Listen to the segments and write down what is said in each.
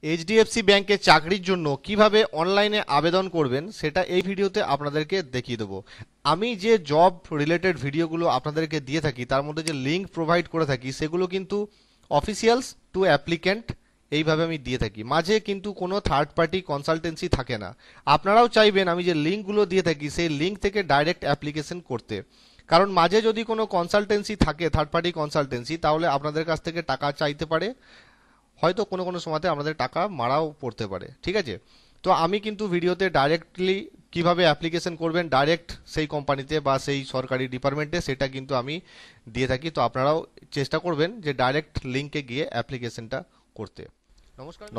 HDFC ব্যাংকে চাকরির জন্য কিভাবে অনলাইনে আবেদন করবেন সেটা এই ভিডিওতে আপনাদেরকে দেখিয়ে দেবো। আমি যে জব রিলেটেড ভিডিওগুলো আপনাদেরকে দিয়ে থাকি তার মধ্যে যে লিঙ্ক প্রোভাইড করে থাকি সেগুলো কিন্তু অফিসিয়ালস টু অ্যাপ্লিক্যান্ট এইভাবে আমি দিয়ে থাকি, মাঝে কিন্তু কোনো থার্ড পার্টি কনসালটেন্সি থাকে না। আপনারাও চাইবেন আমি যে লিঙ্কগুলো দিয়ে থাকি সেই লিঙ্ক থেকে ডাইরেক্ট অ্যাপ্লিকেশন করতে, কারণ মাঝে যদি কোনো কনসালটেন্সি থাকে থার্ড পার্টি কনসালটেন্সি তাহলে আপনাদের কাছ থেকে টাকা চাইতে পারে, হয়তো কোনো কোনো সময়তে আমাদের টাকা মারাও পড়তে পারে। ঠিক আছে, তো আমি কিন্তু ভিডিওতে ডাইরেক্টলি কিভাবে অ্যাপ্লিকেশন করবেন ডাইরেক্ট সেই কোম্পানিতে বা সেই সরকারি ডিপার্টমেন্টে সেটা কিন্তু আমি দিয়ে থাকি। তো আপনারাও চেষ্টা করবেন যে ডাইরেক্ট লিঙ্কে গিয়ে অ্যাপ্লিকেশনটা করতে।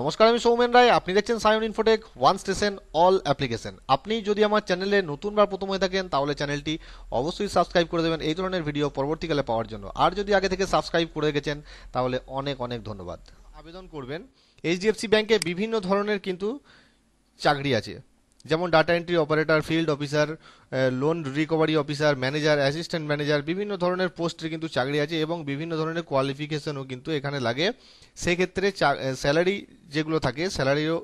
নমস্কার, আমি সৌমেন রায়, আপনি দেখছেন Sayan Infotech, one station all application. আপনি যদি আমার চ্যানেলে নতুনবার প্রথম হয়ে থাকেন তাহলে চ্যানেলটি অবশ্যই সাবস্ক্রাইব করে দেবেন এই ধরনের ভিডিও পরবর্তীকালে পাওয়ার জন্য। আর যদি আগে থেকে সাবস্ক্রাইব করে গেছেন তাহলে অনেক অনেক ধন্যবাদ। আবেদন করবেন এইচডিএফসি ব্যাংকে বিভিন্ন ধরনের কিন্তু চাকরি আছে, যেমন data entry operator, field officer, loan recovery officer, manager, assistant manager, বিভিন্ন ধরনের পোস্টের কিন্তু চাকরি আছে এবং বিভিন্ন ধরনের কোয়ালিফিকেশনও কিন্তু এখানে লাগে। সেক্ষেত্রে স্যালারি যেগুলো থাকে স্যালারিও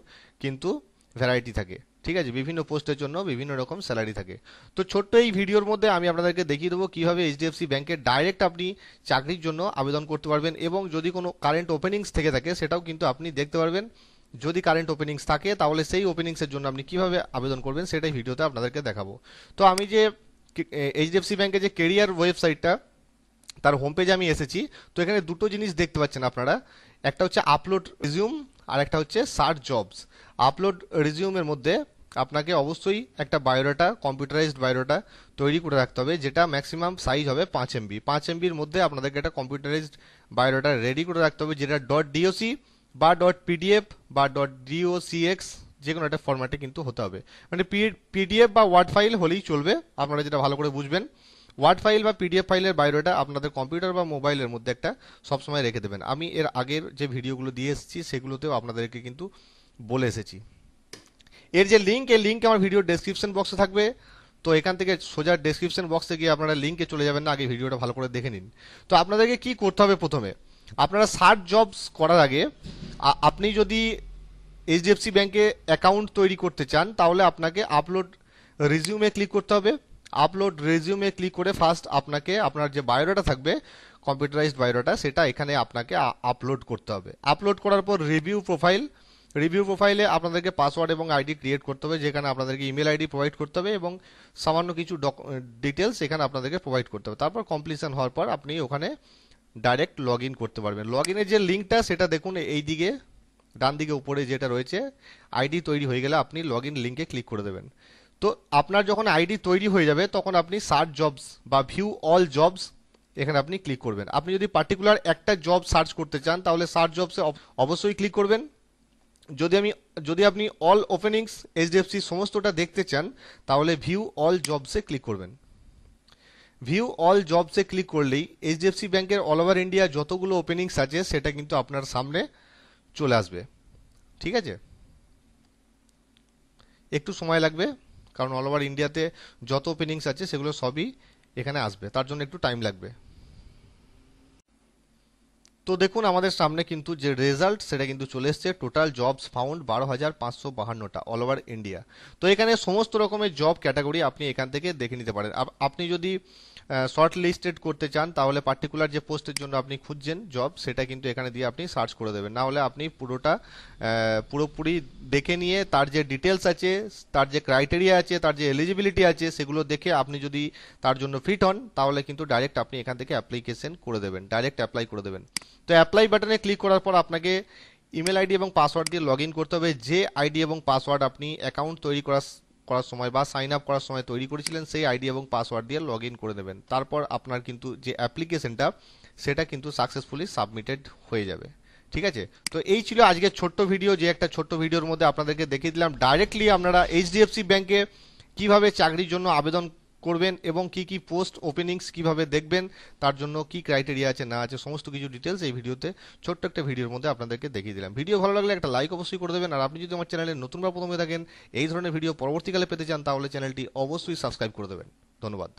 কিন্তু ভ্যারাইটি থাকে। ঠিক আছে, বিভিন্ন পোস্টের জন্য বিভিন্ন রকম স্যালারি থাকে। তো ছোট্ট এই ভিডিওর মধ্যে আমি আপনাদেরকে দেখিয়ে দেবো কীভাবে এইচডিএফসি ব্যাংকে ডাইরেক্ট আপনি চাকরির জন্য আবেদন করতে পারবেন এবং যদি কোনো কারেন্ট ওপেনিংস থেকে থাকে সেটাও কিন্তু আপনি দেখতে পারবেন। যদি কারেন্ট ওপেনিংস থাকে তাহলে সেই ওপেনিংসের জন্য আপনি কিভাবে আবেদন করবেন সেটাই ভিডিওতে আপনাদেরকে দেখাবো। তো আমি যে এইচডিএফসি ব্যাংকের যে কেরিয়ার ওয়েবসাইটটা তার হোম পেজে আমি এসেছি। তো এখানে দুটো জিনিস দেখতে পাচ্ছেন আপনারা, একটা হচ্ছে আপলোড রিজিউম আর একটা হচ্ছে সার্চ জবস। আপলোড রিজিউমের মধ্যে আপনাকে অবশ্যই একটা বায়োডাটা, কম্পিউটারাইজড বায়োডাটা তৈরি করে রাখতে হবে, যেটা ম্যাক্সিমাম সাইজ হবে 5 MB। 5 MBর মধ্যে আপনাদেরকে একটা কম্পিউটারাইজড বায়োডাটা রেডি করে রাখতে হবে, যেটা .doc বা .pdf বা .docx যে কোনো একটা ফরম্যাটে কিন্তু হতে হবে। মানে পিডিএফ বা ওয়ার্ড ফাইল হলেই চলবে, আপনারা যেটা ভালো করে বুঝবেন। ওয়ার্ড ফাইল বা পিডিএফ ফাইলের বায়োডাটা আপনাদের কম্পিউটার বা মোবাইলের মধ্যে একটা সবসময় রেখে দেবেন। আমি এর আগের যে ভিডিওগুলো দিয়ে এসেছি সেগুলোতেও আপনাদেরকে কিন্তু বলে এসেছি। এর যে লিঙ্ক, এই লিঙ্ক আমার ভিডিও ডেসক্রিপশন বক্সে থাকবে। তো এখান থেকে সোজা ডেসক্রিপশন বক্সে গিয়ে আপনারা লিঙ্কে চলে যাবেন না, আগে ভিডিওটা ভালো করে দেখে নিন। তো আপনাদেরকে কি করতে হবে, প্রথমে আপনারা সার্চ জবস করার আগে আপনি যদি এইচডিএফসি ব্যাংকে অ্যাকাউন্ট তৈরি করতে চান তাহলে আপনাকে আপলোড রিজিউমে ক্লিক করতে হবে। আপলোড রেজিউমে ক্লিক করে ফার্স্ট আপনাকে আপনার যে বায়োডাটা থাকবে, কম্পিউটারাইজড বায়োডাটা, সেটা এখানে আপনাকে আপলোড করতে হবে। আপলোড করার পর রিভিউ প্রোফাইলে আপনাদেরকে পাসওয়ার্ড এবং আইডি ক্রিয়েট করতে হবে, যেখানে আপনাদেরকে ইমেল আইডি প্রোভাইড করতে হবে এবং সামান্য কিছু ডিটেলস এখানে আপনাদেরকে প্রোভাইড করতে হবে। তারপর কমপ্লিশন হওয়ার পর আপনি ওখানে ডাইরেক্ট লগ ইন করতে পারবেন। লগ ইনের যে লিঙ্কটা সেটা দেখুন এই দিকে ডান দিকে উপরে যেটা রয়েছে, আইডি তৈরি হয়ে গেলে আপনি লগ ইন লিঙ্কে ক্লিক করে দেবেন। তো আপনার যখন আইডি তৈরি হয়ে যাবে তখন আপনি সার্চ জবস বা ভিউ অল জবস এখানে আপনি ক্লিক করবেন। আপনি যদি পার্টিকুলার একটা জব সার্চ করতে চান তাহলে সার্চ জবসে অবশ্যই ক্লিক করবেন। যদি আপনি অল ওপেনিংস এইচডিএফসি সমস্তটা দেখতে চান তাহলে ভিউ অল জবসে ক্লিক করবেন। ভিউ অল জবসে ক্লিক করলেই এইচডিএফসি ব্যাংকের অল ওভার ইন্ডিয়া যতগুলো ওপেনিংস আছে সেটা কিন্তু আপনার সামনে চলে আসবে। ঠিক আছে, একটু সময় লাগবে কারণ অল ওভার ইন্ডিয়াতে যত ওপেনিংস আছে সেগুলো সবই এখানে আসবে, তার জন্য একটু টাইম লাগবে। তো দেখুন আমাদের সামনে কিন্তু যে রেজাল্ট সেটা কিন্তু চলে এসছে। টোটাল জবস ফাউন্ড 12,552টা অল ওভার ইন্ডিয়া। তো এখানে সমস্ত রকমের জব ক্যাটাগরি আপনি এখান থেকে দেখে নিতে পারেন। আপনি যদি শর্ট লিস্টেড করতে চান তাহলে পার্টিকুলার যে পোস্টের জন্য আপনি খুঁজছেন জব সেটা কিন্তু এখানে দিয়ে আপনি সার্চ করে দেবেন। না হলে আপনি পুরোপুরি দেখে নিয়ে তার যে ডিটেলস আছে, তার যে ক্রাইটেরিয়া আছে, তার যে এলিজিবিলিটি আছে সেগুলো দেখে আপনি যদি তার জন্য ফিট হন তাহলে কিন্তু ডাইরেক্ট আপনি এখান থেকে অ্যাপ্লিকেশন করে দেবেন, ডাইরেক্ট অ্যাপ্লাই করে দেবেন। তো অ্যাপ্লাই বাটনে ক্লিক করার পর আপনাকে ইমেল আইডি এবং পাসওয়ার্ড দিয়ে লগ ইন করতে হবে। যে আইডি এবং পাসওয়ার্ড আপনি অ্যাকাউন্ট তৈরি করার সময় বা সাইন আপ করার সময় তৈরি করেছিলেন সেই আইডি এবং পাসওয়ার্ড দিয়ে লগ ইন করে দেবেন। তারপর আপনার কিন্তু যে অ্যাপ্লিকেশনটা সেটা কিন্তু সাকসেসফুলি সাবমিটেড হয়ে যাবে। ঠিক আছে, তো এই ছিল আজকের ছোট্ট ভিডিও, যে একটা ছোট্ট ভিডিওর মধ্যে আপনাদেরকে দেখিয়ে দিলাম ডাইরেক্টলি আপনারা এইচডিএফসি ব্যাংকে কিভাবে চাকরির জন্য আবেদন করবেন এবং কি কি পোস্ট ওপেনিংস কিভাবে দেখবেন, তার জন্য কি ক্রাইটেরিয়া আছে না আছে সমস্ত কিছু ডিটেলস এই ভিডিওতে ছোট্ট একটা ভিডিওর মধ্যে আপনাদেরকে দেখিয়ে দিলাম। ভিডিও ভালো লাগলে একটা লাইক অবশ্যই করে দেবেন। আর আপনি যদি আমার চ্যানেলে নতুনবার প্রথমে থাকেন এই ধরনের ভিডিও পরবর্তীকালে পেতে চান তাহলে চ্যানেলটি অবশ্যই সাবস্ক্রাইব করে দেবেন। ধন্যবাদ।